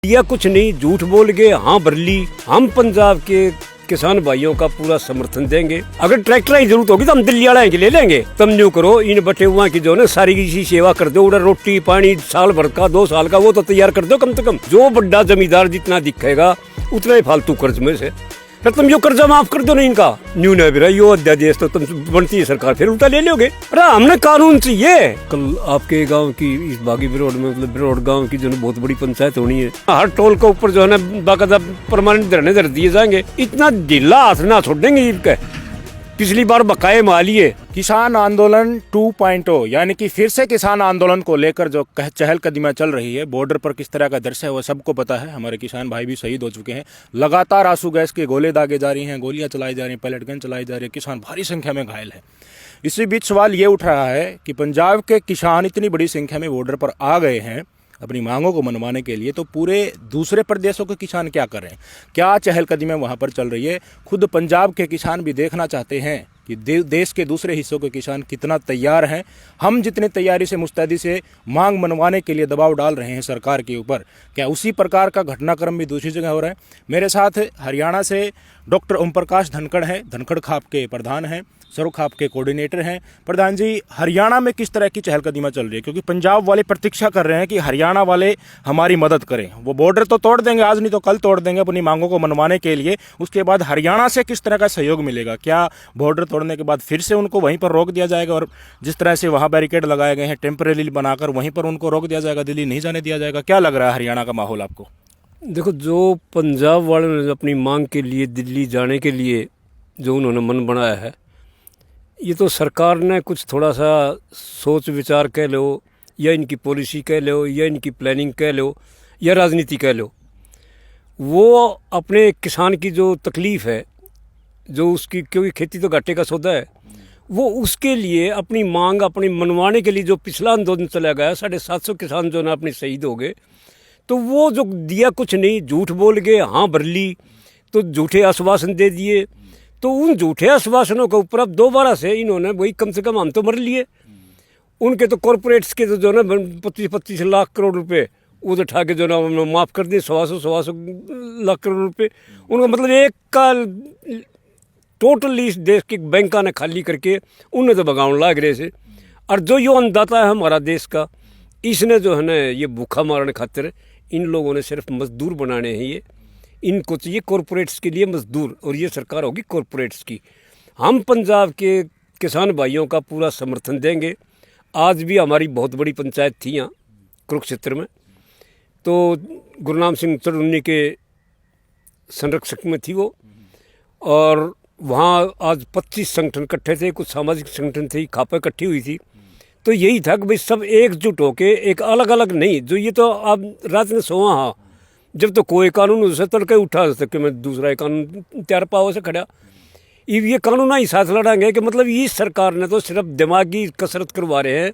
या कुछ नहीं, झूठ बोल के हाँ भर ली। हम पंजाब के किसान भाइयों का पूरा समर्थन देंगे। अगर ट्रैक्टर की जरूरत होगी तो हम दिल्ली वाले के ले लेंगे। तुम न्यू करो, इन बटे हुआ की जो है सारी की सेवा कर दो, उधर रोटी पानी साल भर का 2 साल का वो तो तैयार कर दो कम से कम। जो बड़ा जमींदार जितना दिखेगा उतना ही फालतू कर्ज में से, फिर तुम यो कर्जा माफ कर दो ना इनका। न्यू न भी यो अध्यादेश तो तुम बनती है सरकार, फिर उल्टा ले लोगे। अरे हमने कानून चाहिए। कल आपके गांव की इस बागी बिरोड में मतलब बिरोड गांव की जो है बहुत बड़ी पंचायत होनी है। हर टोल के ऊपर जो है ना बाकायदा परमानेंट धरने धर दिए जाएंगे। इतना ढीला हाथ ना छोड़ेंगे इनका। पिछली बार बकाये मालिए। किसान आंदोलन 2.0 यानी कि फिर से किसान आंदोलन को लेकर जो चहलकदमियां चल रही है, बॉर्डर पर किस तरह का दृश्य है वो सबको पता है। हमारे किसान भाई भी शहीद हो चुके हैं। लगातार आंसू गैस के गोले दागे जा रही हैं, गोलियां चलाई जा रही हैं, पैलेट गन चलाई जा रही है। किसान भारी संख्या में घायल है। इसी बीच सवाल ये उठ रहा है कि पंजाब के किसान इतनी बड़ी संख्या में बॉर्डर पर आ गए हैं अपनी मांगों को मनवाने के लिए, तो पूरे दूसरे प्रदेशों के किसान क्या कर रहे हैं, क्या चहलकदमियां वहां पर चल रही है। खुद पंजाब के किसान भी देखना चाहते हैं कि देश के दूसरे हिस्सों के किसान कितना तैयार हैं। हम जितनी तैयारी से मुस्तैदी से मांग मनवाने के लिए दबाव डाल रहे हैं सरकार के ऊपर, क्या उसी प्रकार का घटनाक्रम भी दूसरी जगह हो रहा है। मेरे साथ हरियाणा से डॉक्टर ओम प्रकाश धनखड़ हैं, धनखड़ खाप के प्रधान हैं, सरो खाप के कोऑर्डिनेटर हैं। प्रधान जी, हरियाणा में किस तरह की चहलकदमियां चल रही है, क्योंकि पंजाब वाले प्रतीक्षा कर रहे हैं कि हरियाणा वाले हमारी मदद करें। वो बॉर्डर तो तोड़ देंगे, आज नहीं तो कल तोड़ देंगे अपनी मांगों को मनवाने के लिए। उसके बाद हरियाणा से किस तरह का सहयोग मिलेगा, क्या बॉर्डर तोड़ने के बाद फिर से उनको वहीं पर रोक दिया जाएगा और जिस तरह से वहाँ बैरिकेड लगाए गए हैं टेम्परेरी बनाकर वहीं पर उनको रोक दिया जाएगा, दिल्ली नहीं जाने दिया जाएगा। क्या लग रहा है हरियाणा का माहौल आपको? देखो, जो पंजाब वालों ने अपनी मांग के लिए दिल्ली जाने के लिए जो उन्होंने मन बनाया है, ये तो सरकार ने कुछ थोड़ा सा सोच विचार कह लो या इनकी पॉलिसी कह लो या इनकी प्लानिंग कह लो या राजनीति कह लो, वो अपने किसान की जो तकलीफ़ है, जो उसकी, क्योंकि खेती तो घाटे का सौदा है, वो उसके लिए अपनी मांग अपनी मनवाने के लिए जो पिछला आंदोलन चला गया, 750 किसान जो ना अपने शहीद हो गए, तो वो जो दिया कुछ नहीं, झूठ बोल के हाँ भर ली, तो झूठे आश्वासन दे दिए। तो उन झूठे आश्वासनों के ऊपर अब दोबारा से इन्होंने वही कम से कम हम तो मर लिए। उनके तो कॉरपोरेट्स के तो जो ना 25-25 लाख करोड़ रुपए वो उठा के जो ना माफ़ कर दिए, 100 लाख करोड़ रुपए। उनका मतलब एक का टोटल इस देश के बैंका ने खाली करके उन्हें तो भगाउन लाग रहे से। और जो यो अन्नदाता है हमारा देश का, इसने जो है ना ये भूखा मारने खातिर इन लोगों ने सिर्फ मजदूर बनाने हैं। ये इनको चाहिए कॉरपोरेट्स के लिए मजदूर, और ये सरकार होगी कॉरपोरेट्स की। हम पंजाब के किसान भाइयों का पूरा समर्थन देंगे। आज भी हमारी बहुत बड़ी पंचायत थी यहाँ कुरुक्षेत्र में, तो गुरनाम सिंह चढ़ुन्नी के संरक्षक में थी वो, और वहाँ आज 25 संगठन इकट्ठे थे, कुछ सामाजिक संगठन थे, खापा इकट्ठी हुई थी। तो यही था कि भाई सब एकजुट होके, एक अलग अलग नहीं, जो ये तो आप रात में सोवा हाँ, जब तो कोई कानून उससे तड़के उठा सके मैं दूसरा कानून तैयार पाओ से खड़ा, ये कानून ही साथ लड़ाएंगे कि मतलब इस सरकार ने तो सिर्फ दिमागी कसरत करवा रहे हैं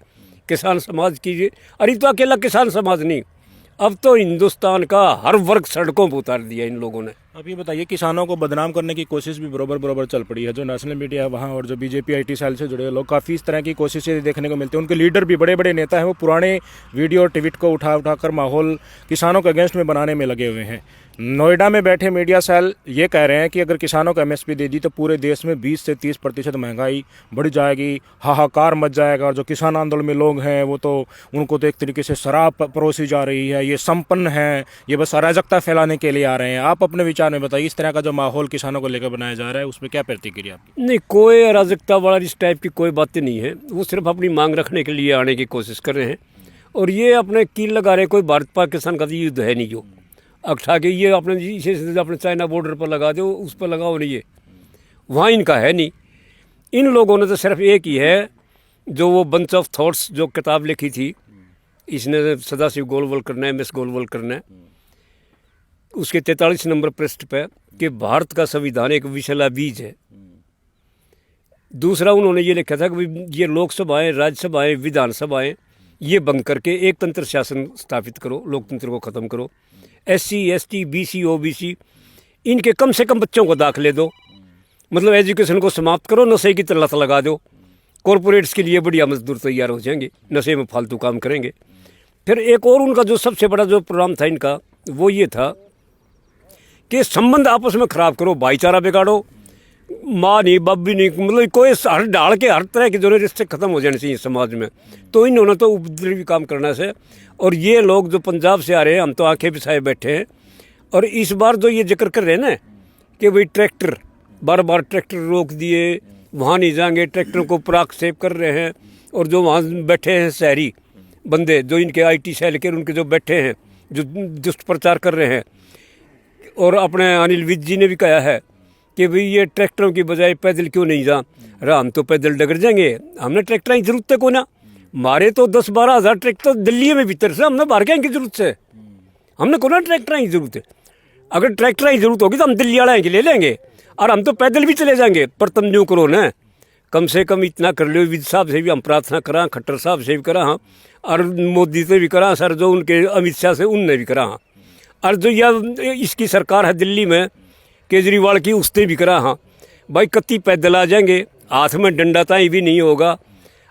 किसान समाज की। अरे तो अकेला किसान समाज नहीं, अब तो हिंदुस्तान का हर वर्ग सड़कों पर उतार दिया इन लोगों ने। अब ये बताइए, किसानों को बदनाम करने की कोशिश भी बराबर चल पड़ी है। जो नेशनल मीडिया है वहाँ और जो बीजेपी IT सेल से जुड़े लोग, काफ़ी इस तरह की कोशिशें देखने को मिलती हैं। उनके लीडर भी बड़े बड़े नेता हैं, वो पुराने वीडियो और ट्वीट को उठाकर माहौल किसानों के अगेंस्ट में बनाने में लगे हुए हैं। नोएडा में बैठे मीडिया सेल ये कह रहे हैं कि अगर किसानों को MSP दे दी तो पूरे देश में 20 से 30% महंगाई बढ़ जाएगी, हाहाकार मच जाएगा। और जो किसान आंदोलन में लोग हैं वो तो उनको तो एक तरीके से शराब परोसी जा रही है, ये संपन्न है, ये बस अराजकता फैलाने के लिए आ रहे हैं। आप अपने विचार में बताइए, इस तरह का जो माहौल किसानों को लेकर बनाया जा रहा है उसमें क्या प्रतिक्रिया आपकी? नहीं, कोई अराजकता वाला इस टाइप की कोई बातें नहीं है। वो सिर्फ अपनी मांग रखने के लिए आने की कोशिश कर रहे हैं, और ये अपने कील लगा रहे। कोई भारत पाकिस्तान का युद्ध है नहीं जो अखा के ये अपने इसे अपने चाइना बॉर्डर पर लगा दो, उस पर लगाओ नहीं, ये वहाँ इनका है नहीं। इन लोगों ने तो सिर्फ एक ही है, जो वो बंच ऑफ थॉट्स जो किताब लिखी थी, इसने सदाशिव गोलवलकर ने, MS गोलवलकर ने, उसके 43 नंबर पृष्ठ पे कि भारत का संविधान एक विषैला बीज है। दूसरा उन्होंने ये लिखा था कि ये लोकसभाएं, राज्यसभाएं, विधानसभाएं ये बंद करके एक तंत्र शासन स्थापित करो, लोकतंत्र को ख़त्म करो। SC ST BC OBC इनके कम से कम बच्चों को दाखिले दो, मतलब एजुकेशन को समाप्त करो, नशे की लत लगा दो। कॉरपोरेट्स के लिए बढ़िया मजदूर तैयार हो जाएंगे, नशे में फालतू काम करेंगे। फिर एक और उनका जो सबसे बड़ा जो प्रोग्राम था इनका, वो ये था कि संबंध आपस में खराब करो, भाईचारा बिगाड़ो, माँ नहीं बाप भी नहीं, मतलब कोई हर डाल के हर तरह के जो रिश्ते खत्म हो जाने चाहिए समाज में। तो इन्होंने तो उपद्रवी काम करना से। और ये लोग जो पंजाब से आ रहे हैं, हम तो आंखें बिछाए बैठे हैं। और इस बार जो ये जिक्र कर रहे हैं ना कि भाई ट्रैक्टर, बार बार ट्रैक्टर रोक दिए, वहाँ नहीं जाएंगे, ट्रैक्टर को प्राक्षेप कर रहे हैं। और जो वहाँ बैठे हैं शहरी बंदे, जो इनके IT सेल के उनके जो बैठे हैं, जो दुष्प्रचार कर रहे हैं। और अपने अनिल विज जी ने भी कहा है कि भाई ये ट्रैक्टरों की बजाय पैदल क्यों नहीं जा रहा, हम तो पैदल डगर जाएंगे, हमने ट्रैक्टर की जरूरत है को ना। मारे तो 10-12 हज़ार ट्रैक्टर दिल्ली में भीतर से, हमने बाहर की जरूरत है, हमने को ना ट्रैक्टर की जरूरत है। अगर ट्रैक्टर की जरूरत होगी तो हम दिल्ली वाले के ले लेंगे और हम तो पैदल भी चले जाएंगे। पर तुम यूँ करो ना, कम से कम इतना कर लो, विज साहब से भी हम प्रार्थना करा, खट्टर साहब से भी करा, हाँ, और मोदी से भी करा, सर जो उनके अमित शाह से उनने भी करा, हाँ, और जो यह इसकी सरकार है दिल्ली में केजरीवाल की, उसने भी करा, हाँ भाई कत्ती पैदल आ जाएंगे, हाथ में डंडा ताई भी नहीं होगा,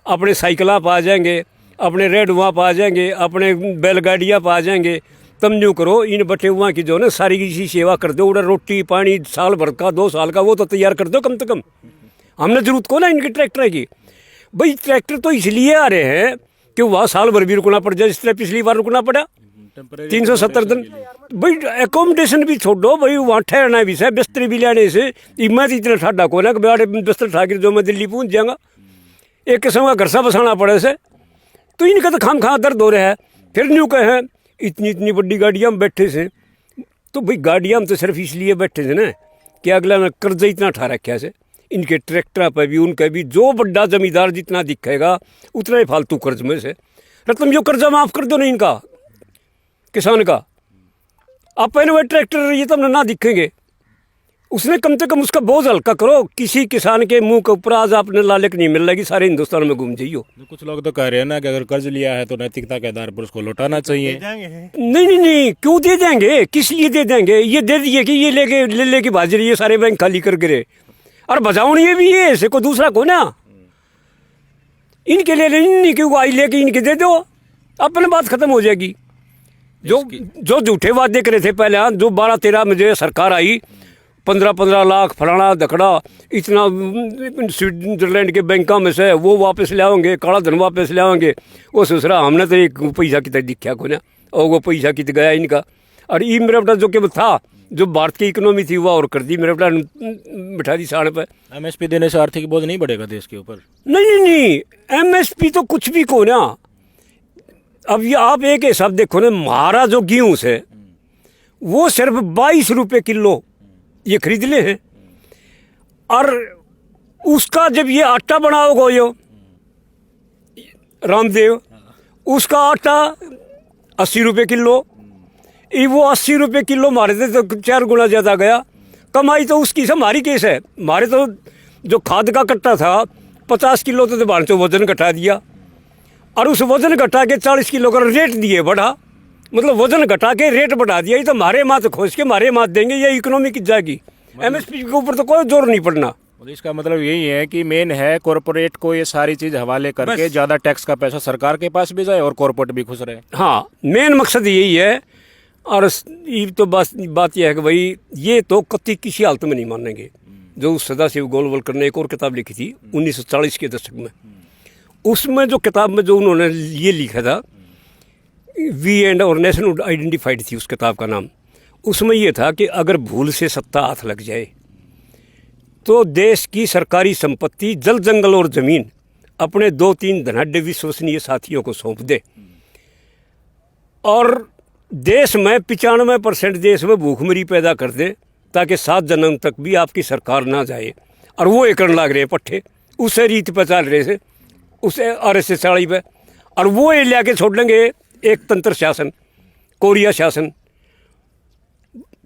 अपने साइकिल पर आ जाएंगे, अपने रेड वहाँ पर आ जाएंगे, अपने बैलगाड़ियाँ पर आ जाएंगे। तुम यूँ करो, इन बटे हुआ की जो ना सारी किसी सेवा कर दो, उधर रोटी पानी साल भर का 2 साल का वो तो तैयार कर दो कम से कम। हमने जरूरत को ना इनके ट्रैक्टर की। भाई ट्रैक्टर तो इसलिए आ रहे हैं कि वहाँ साल भर भी रुकना पड़ जाए, जिस तरह पिछली बार रुकना पड़ा 370 दिन। भाई एकोमोडेशन भी छोड़ो, भाई वहाँ ठहरना भी है, बिस्तर भी लेने से मैं तो इतना ठाडा को ना कि बड़े बिस्तर ठा जो मैं दिल्ली पहुँच जाऊँगा, एक किस्म का घर सा बसाना पड़े से। तो इनका तो खाम खा दर्द हो रहा है। फिर न्यू कहें इतनी इतनी बड़ी गाड़ियाँ में बैठे से, तो भाई गाड़ियाँ में तो सिर्फ इसलिए बैठे थे ना कि अगला में कर्जा इतना ठा रखा से। इनके ट्रैक्टर पर भी उनका भी जो बड़ा जमींदार जितना दिखेगा उतना ही फालतू कर्ज में से। तुम जो कर्जा माफ़ कर दो ना इनका, किसान का, आप पहले वह ट्रैक्टर ये तो ना दिखेंगे, उसने कम से कम उसका बोझ हल्का करो। किसी किसान के मुंह के ऊपर आज आपने लालक नहीं मिल रही, सारे हिंदुस्तान में घूम जाइयो। कुछ लोग तो कह रहे हैं ना कि अगर कर्ज लिया है तो नैतिकता के आधार पर उसको लौटाना चाहिए। नहीं, क्यों दे देंगे, किस लिए दे देंगे? ये दे दिए कि ये ले के भाज रही है, सारे बैंक खाली कर गिरे। और बजाओ ये भी है ऐसे को दूसरा को ना, इनके ले लेनी क्यों आई लेके इनके दे दो, अपने बात खत्म हो जाएगी। जो झूठे वादे करे थे पहले, जो 12-13 में जो सरकार आई, 15-15 लाख फलाना धकड़ा इतना स्विट्जरलैंड के बैंकों में से वो वापस ले आओगे, काला धन वापस ले आओगे। वो ससुरा हमने तो एक पैसा कितना दिखा को ना, और वो पैसा कित गया इनका। और ये मेरा बेटा जो कि था, जो भारत की इकोनॉमी थी वो और कर दी, मेरा बेटा बिठा दी साढ़े पे। MSP देने से आर्थिक बोझ नहीं बढ़ेगा देश के ऊपर? नहीं, MSP तो कुछ भी को ना। अब ये आप एक हिसाब देखो ना, हमारा जो गेहूँ से वो सिर्फ 22 रुपये किलो ये खरीद ले हैं। और उसका जब ये आटा बनाओगे यो रामदेव, उसका आटा 80 रुपये किलो, वो 80 रुपये किलो मारे थे तो 4 गुना ज़्यादा गया। कमाई तो उसकी से हमारी केस है। हमारे तो जो खाद का कट्टा था 50 किलो तो भाड़ से वजन घटा दिया, और उस वजन घटा के 40 किलो का रेट दिए बढ़ा, मतलब वजन घटा के रेट बढ़ा दिया। ये तो हमारे मात खोज के हमारे मात देंगे, ये इकोनॉमी की जाएगी। MSP के ऊपर तो कोई जोर नहीं पड़ना। इसका मतलब यही है कि मेन है कॉरपोरेट को ये सारी चीज हवाले करके ज्यादा टैक्स का पैसा सरकार के पास भी जाए और कॉरपोरेट भी खुश रहे। हाँ, मेन मकसद यही है। और ये तो बस बात यह है कि भाई ये तो कत्ती किसी हालत में नहीं मानेंगे। जो सदाशिव गोलवलकर ने एक और किताब लिखी थी 1940 के दशक में, उसमें जो किताब में जो उन्होंने ये लिखा था, वी एंड और नेशन आइडेंटिफाइड थी उस किताब का नाम। उसमें यह था कि अगर भूल से सत्ता हाथ लग जाए तो देश की सरकारी संपत्ति, जल जंगल और ज़मीन अपने 2-3 धनाढ्य विश्वसनीय साथियों को सौंप दे। और देश में 95% देश में भूखमरी पैदा कर दे, ताकि 7 जन्म तक भी आपकी सरकार ना जाए। और वो एक लाग रहे पट्टे, उसे रीत पे चल रहे से, उसे RSS साड़ी पे, और वो ये ले छोड़ लेंगे एक तंत्र शासन, कोरिया शासन।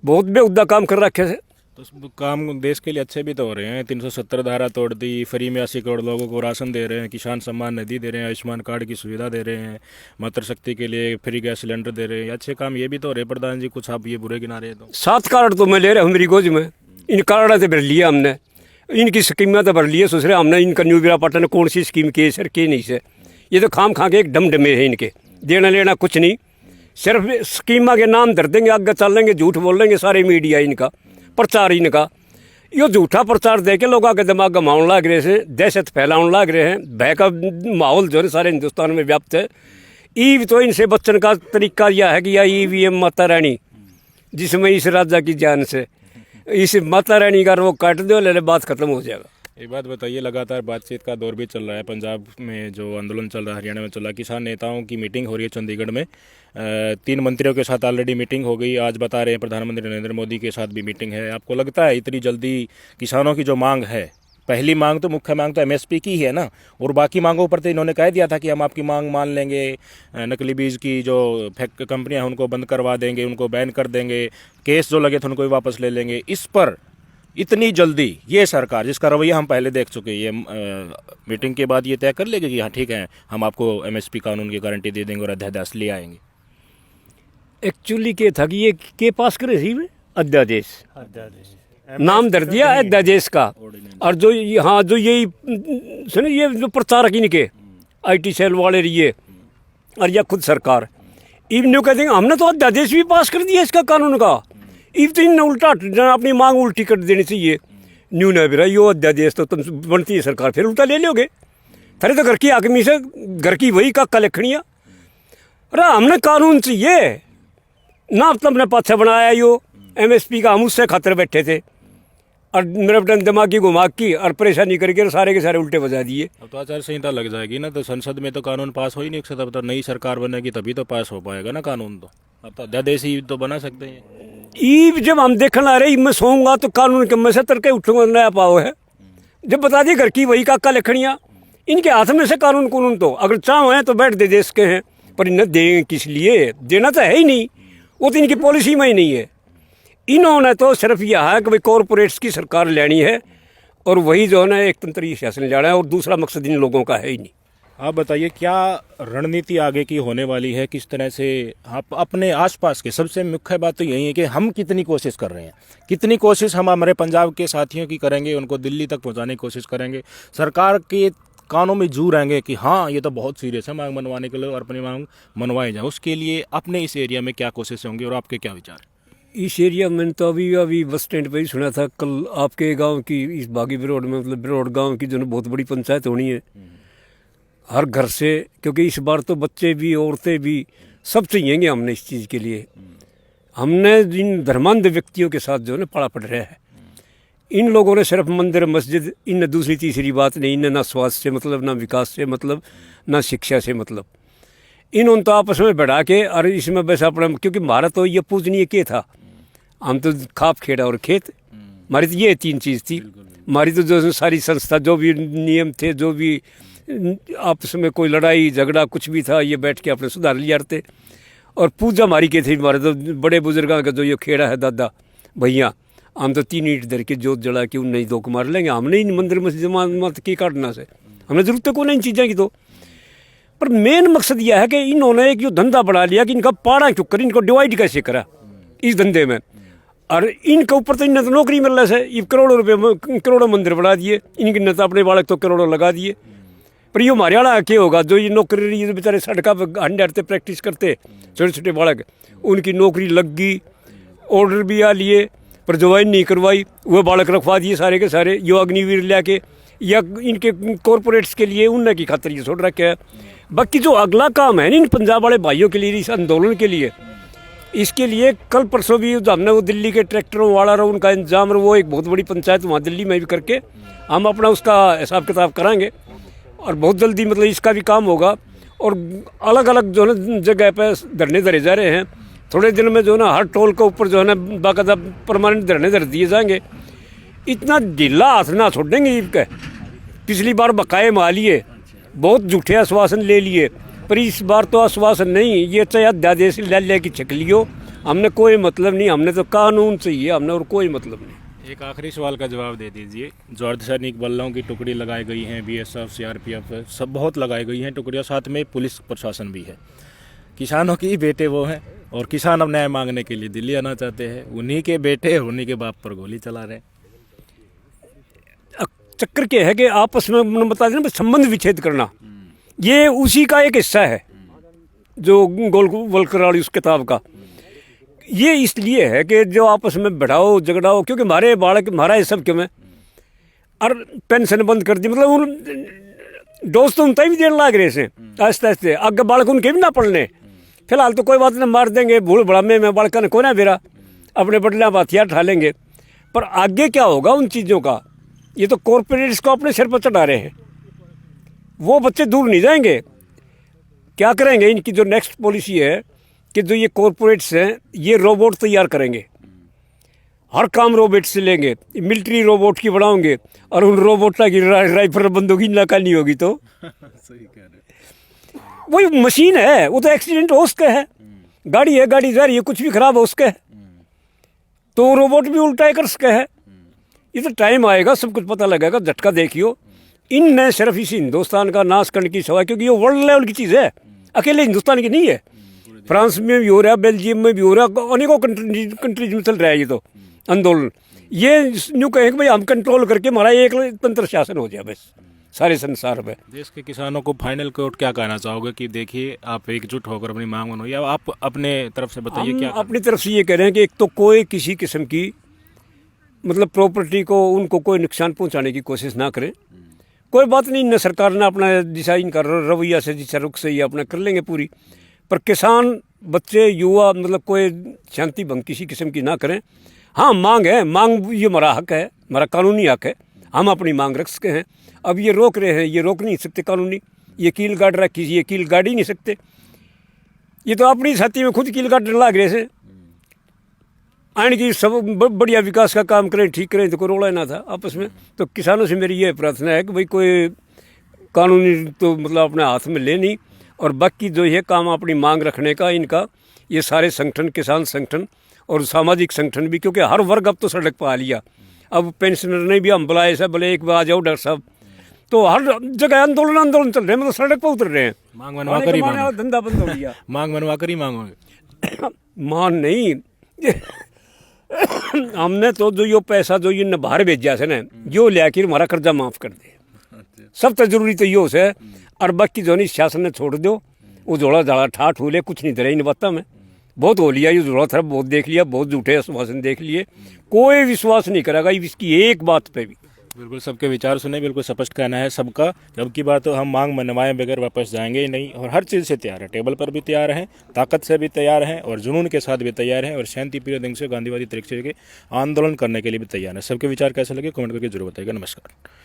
बहुत बेहुदा काम कर रखे थे। तो काम देश के लिए अच्छे भी तो हो रहे हैं। 370 धारा तोड़ दी, फ्री में 80 करोड़ लोगों को राशन दे रहे हैं, किसान सम्मान निधि दे रहे हैं, आयुष्मान कार्ड की सुविधा दे रहे हैं, मातृशक्ति के लिए फ्री गैस सिलेंडर दे रहे हैं। अच्छे काम ये भी तो हो रहे प्रधान जी, कुछ आप ये बुरे गिना रहे हैं तो। 7 कार्ड तो मैं ले रहा हूँ मेरी गोद में। इन कार्ड से भर लिया हमने, इनकी स्कीमें तो भर लिए सुसरे हमने। इनका न्यू विरापट्टन कौन सी स्कीम की सर की नहीं से, ये तो खाम खा के एक डम डमे है इनके, देना लेना कुछ नहीं। सिर्फ स्कीमा के नाम धर देंगे, आगे चल लेंगे, झूठ बोल लेंगे सारे मीडिया इनका, प्रचार इनका। यो झूठा प्रचार दे के लोगों के दिमाग घुमाने लग रहे हैं, दहशत फैलाने लग रहे हैं, भय का माहौल जो है सारे हिंदुस्तान में व्याप्त है। ईव तो इनसे बचने का तरीका यह है कि या ईवीएम माता रानी, जिसमें इस राजा की जान से इस माता रानी का रोग काट दो, ले बात खत्म हो जाएगा। एक बात बताइए, लगातार बातचीत का दौर भी चल रहा है, पंजाब में जो आंदोलन चल रहा है, हरियाणा में चल रहा है, किसान नेताओं की मीटिंग हो रही है चंडीगढ़ में, 3 मंत्रियों के साथ ऑलरेडी मीटिंग हो गई, आज बता रहे हैं प्रधानमंत्री नरेंद्र मोदी के साथ भी मीटिंग है। आपको लगता है इतनी जल्दी किसानों की जो मांग है, पहली मांग तो मुख्य मांग तो एमएसपी की ही है ना, और बाकी मांगों पर तो इन्होंने कह दिया था कि हम आपकी मांग मान लेंगे, नकली बीज की जो कंपनियां हैं उनको बंद करवा देंगे, उनको बैन कर देंगे, केस जो लगे थे उनको भी वापस ले लेंगे। इस पर इतनी जल्दी ये सरकार, जिसका रवैया हम पहले देख चुके, ये मीटिंग के बाद ये तय कर लेगी कि हाँ ठीक है, हम आपको एमएसपी कानून की गारंटी दे देंगे और अध्यादेश ले आएंगे। एक्चुअली क्या था कि ये के पास करे थी अध्यादेश, नाम धर दिया अध्यादेश का, और जो हाँ जो यही सुने ये जो प्रचारक इनके IT सेल वाले रहिए और या खुद सरकार, इवन कह देंगे हमने तो अध्यादेश भी पास कर दिया इसका कानून का, इव तो इन उल्टा अपनी मांग उल्टी कर देनी चाहिए। न्यू न भी यो अध्यादेश तो तुम बनती है सरकार, फिर उल्टा ले लोगे, फिर तो घर की आदमी से घर की वही का कलेखड़ियाँ। अरे हमने कानून चाहिए ना, तुमने पाछा बनाया यो MSP का, हम उससे खातर बैठे थे और मेरे बटन दिमागी घुमा की और परेशानी करके सारे के सारे उल्टे बजा दिए। अब तो आचार संहिता लग जाएगी ना, तो संसद में तो कानून पास हो ही नहीं सकता, तो नई सरकार बनेगी तभी तो पास हो पाएगा ना कानून। तो अब तो अध्यादेश ही तो बना सकते हैं। ई जब हम देखने आ रहे मैं सोऊंगा तो कानून के मैं से तरके उठूंगा, नया पाओ है जब बता दिए घर की वही काका लखड़ियाँ, इनके हाथ में से कानून कानून तो अगर चाहो हैं तो बैठ दे देश के हैं, पर इन्हें देंगे किस लिए, देना तो है ही नहीं, वो तो इनकी पॉलिसी में ही नहीं है। इन्होंने तो सिर्फ यह है कि भाई कॉरपोरेट्स की सरकार लेनी है और वही जो है ना एक तंत्री शासन जाना है, और दूसरा मकसद इन लोगों का है ही नहीं। आप बताइए क्या रणनीति आगे की होने वाली है, किस तरह से आप अपने आसपास के, सबसे मुख्य बात तो यही है कि हम कितनी कोशिश कर रहे हैं, कितनी कोशिश हम हमारे पंजाब के साथियों की करेंगे, उनको दिल्ली तक पहुंचाने की कोशिश करेंगे, सरकार के कानों में जू रहेंगे कि हाँ ये तो बहुत सीरियस है मांग मनवाने के लिए और अपनी मांग मनवाई जाए। उसके लिए अपने इस एरिया में क्या कोशिश होंगी और आपके क्या विचार? इस एरिया में तो अभी बस स्टैंड पर ही सुना था कल आपके गांव की, इस बागी बिरोड में, मतलब बिरोड गांव की जो है बहुत बड़ी पंचायत होनी है हर घर से, क्योंकि इस बार तो बच्चे भी औरतें भी सब चाहिएंगे हमने इस चीज़ के लिए। हमने जिन धर्मांध व्यक्तियों के साथ जो है ना पड़ा पड़ रहा है, इन लोगों ने सिर्फ मंदिर मस्जिद, इन दूसरी तीसरी बात नहीं, इन्हें ना स्वास्थ्य से मतलब, ना विकास से मतलब, ना शिक्षा से मतलब, इन्होंने तो आपस में बढ़ा के और इसमें वैसा अपना, क्योंकि हमारा तो ये पूजनीय क्या था, हम तो खाप खेड़ा और खेत, हमारी तो ये 3 चीज़ थी। हमारी तो जो सारी संस्था, जो भी नियम थे, जो भी आपस में कोई लड़ाई झगड़ा कुछ भी था, ये बैठ के अपने सुधार लिया थे। और पूजा हमारी क्या थी, हमारे तो बड़े बुजुर्गों का जो ये खेड़ा है दादा भैया, हम तो 3 ईंट धर के जोत जला के उन्हें दो मार लेंगे, हमने इन मंदिर मस्जिद मत की काटना से हमने जरूरत को नहीं इन चीज़ों की। तो पर मेन मकसद यह है कि इन्होंने एक जो धंधा बढ़ा लिया कि इनका पाड़ा चुक कर इनको डिवाइड कैसे करा इस धंधे में, और इनके ऊपर तो इन्हें तो नौकरी मिल रहा है, ये करोड़ों रुपये करोड़ों मंदिर बढ़ा दिए, इनके ने तो अपने बालक तो करोड़ों लगा दिए। पर ये हमारे वाला क्या होगा, जो ये नौकरी ये बेचारे सड़का पर हंडे हटते प्रैक्टिस करते छोटे छोटे बालक, उनकी नौकरी लग गई, ऑर्डर भी आ लिए, पर ज्वाइन नहीं करवाई, वो बालक रखवा दिए सारे के सारे, यो अग्निवीर लिया के या इनके कॉरपोरेट्स के लिए उन्हें की खातर ये छोड़ रखा है। बाकी जो अगला काम है इन पंजाब वाले भाइयों के लिए, इस आंदोलन के लिए, इसके लिए कल परसों भी हमने वो दिल्ली के ट्रैक्टरों वाला रहा उनका इंतजाम रहा, वो एक बहुत बड़ी पंचायत वहाँ दिल्ली में भी करके हम अपना उसका हिसाब किताब कराएंगे और बहुत जल्दी मतलब इसका भी काम होगा। और अलग अलग जो है ना जगह पे धरने धरे जा रहे हैं, थोड़े दिन में जो है ना हर टोल के ऊपर जो है ना बाकायदा परमानेंट धरने धर दिए जाएंगे। इतना ढीला हाथ ना छोड़ेंगे इनके, पिछली बार बकाए मा लिए, बहुत झूठे आश्वासन ले लिए, पर इस बार तो आश्वासन नहीं, ये चाहे अध्यादेश ले की छक लियो, हमने कोई मतलब नहीं, हमने तो कानून चाहिए, हमने और कोई मतलब नहीं। एक आखिरी सवाल का जवाब दे दीजिए, जो अर्धसैनिक बलों की टुकड़ी लगाई गई हैं, BSF CRPF सब बहुत लगाई गई हैं टुकड़ियाँ, साथ में पुलिस प्रशासन भी है, किसानों की बेटे वो हैं और किसान अब न्याय मांगने के लिए दिल्ली आना चाहते हैं, उन्हीं के बेटे उन्हीं के बाप पर गोली चला रहे हैं। चक्कर क्या है कि आपस में बता देना संबंध विच्छेद करना, ये उसी का एक हिस्सा है। जो गोल वलकराड़ी उस किताब का। ये इसलिए है कि जो आपस में बढ़ाओ झगड़ाओ, क्योंकि हमारे बालक हमारा ये सब क्यों है। और पेंशन बंद कर दी, मतलब उन दोस्त उनता भी देने लाग रहे से आस्ते आस्ते आगे बालक उनके भी ना पढ़ने। फिलहाल तो कोई बात नहीं, मार देंगे भूल भड़ामे में बालका ने कोना बेरा अपने बदला हथियार उठा लेंगे। पर आगे क्या होगा उन चीज़ों का, ये तो कॉरपोरेट्स को अपने सिर पर चढ़ा रहे हैं। वो बच्चे दूर नहीं जाएंगे। क्या करेंगे, इनकी जो नेक्स्ट पॉलिसी है कि जो ये कॉरपोरेट्स हैं ये रोबोट तैयार करेंगे, हर काम रोबोट से लेंगे, मिलिट्री रोबोट की बनाओगे और उन रोबोट की राइफल बंदूकी नाकानी होगी तो सही कह रहे वही मशीन है, वो तो एक्सीडेंट हो उसका है। गाड़ी है, गाड़ी जा रही है, कुछ भी खराब हो उसका है, तो रोबोट भी उल्टा कर सके है। ये तो टाइम आएगा, सब कुछ पता लगेगा। झटका देखियो, इनने सिर्फ इसी हिंदुस्तान का नाश करने की सवाल, क्योंकि ये वर्ल्ड लेवल की चीज़ है, अकेले हिंदुस्तान की नहीं है। फ्रांस में भी हो रहा है, बेल्जियम में भी हो रहा है, अनेकों कंट्रीज में चल रहा है ये तो आंदोलन। ये यूँ कहें कि भाई हम कंट्रोल करके हमारा एक तंत्र शासन हो जाए बस सारे संसार में। देश के किसानों को फाइनल कोट क्या कहना चाहोगे कि देखिए आप एकजुट होकर अपनी मांग मनवाइए, या आप अपने तरफ से बताइए हम क्या अपनी तरफ से ये कह रहे हैं कि एक तो कोई किसी किस्म की मतलब प्रॉपर्टी को उनको कोई नुकसान पहुंचाने की कोशिश ना करें। कोई बात नहीं, न सरकार ने अपना दिशा इनका रवैया से दिशा रुख से ही अपना कर लेंगे पूरी, पर किसान बच्चे युवा मतलब कोई शांति भंग किसी किस्म की ना करें। हाँ मांग है, मांग ये हमारा हक है, हमारा कानूनी हक है, हम अपनी मांग रख सके हैं। अब ये रोक रहे हैं, ये रोक नहीं सकते कानूनी, ये कील गाड़ रखी, ये कील गाड़ ही नहीं सकते। ये तो अपनी छाती में खुद कील गाड़ लाग रहे से आने की सब बढ़िया विकास का काम करें, ठीक करें, तो कोई रोड़ा ना था आपस में। तो किसानों से मेरी ये प्रार्थना है कि भाई कोई कानूनी तो मतलब अपने हाथ में ले नहीं, और बाकी जो ये काम अपनी मांग रखने का इनका ये सारे संगठन, किसान संगठन और सामाजिक संगठन भी, क्योंकि हर वर्ग अब तो सड़क पर आ लिया। अब पेंशनर ने भी हम बुलाए सब, बोले एक बार आ जाओ डॉक्टर साहब, तो हर जगह आंदोलन चल रहे हैं, मतलब सड़क पर उतर रहे हैं। मांग मनवा कर ही मांगोगे, धंधा बंद हो गया। मांग मनवा कर ही मांगोगे। मान नहीं हमने तो जो यो पैसा जो ये बाहर भेजा से ना, यो लेकर हमारा कर्जा माफ कर दे, सब तो जरूरी तो यो से। और बाकी जो नहीं शासन ने छोड़ दो, वो जोड़ा झाड़ा ठाठ हो ले, कुछ नहीं दे रहा इन बातों में। बहुत हो लिया ये जोड़ा था, बहुत देख लिया, बहुत झूठे आश्वासन देख लिए, कोई विश्वास नहीं करेगा इसकी एक बात पे भी। बिल्कुल सबके विचार सुने, बिल्कुल स्पष्ट कहना है सबका। जब की बात तो हम मांग मनवाए बगैर वापस जाएंगे ही नहीं, और हर चीज़ से तैयार है, टेबल पर भी तैयार हैं, ताकत से भी तैयार हैं, और जुनून के साथ भी तैयार हैं, और शांतिप्रिय ढंग से गांधीवादी तरीके से आंदोलन करने के लिए भी तैयार है। सबके विचार कैसे लगे कमेंट करके जरूर बताइएगा। नमस्कार।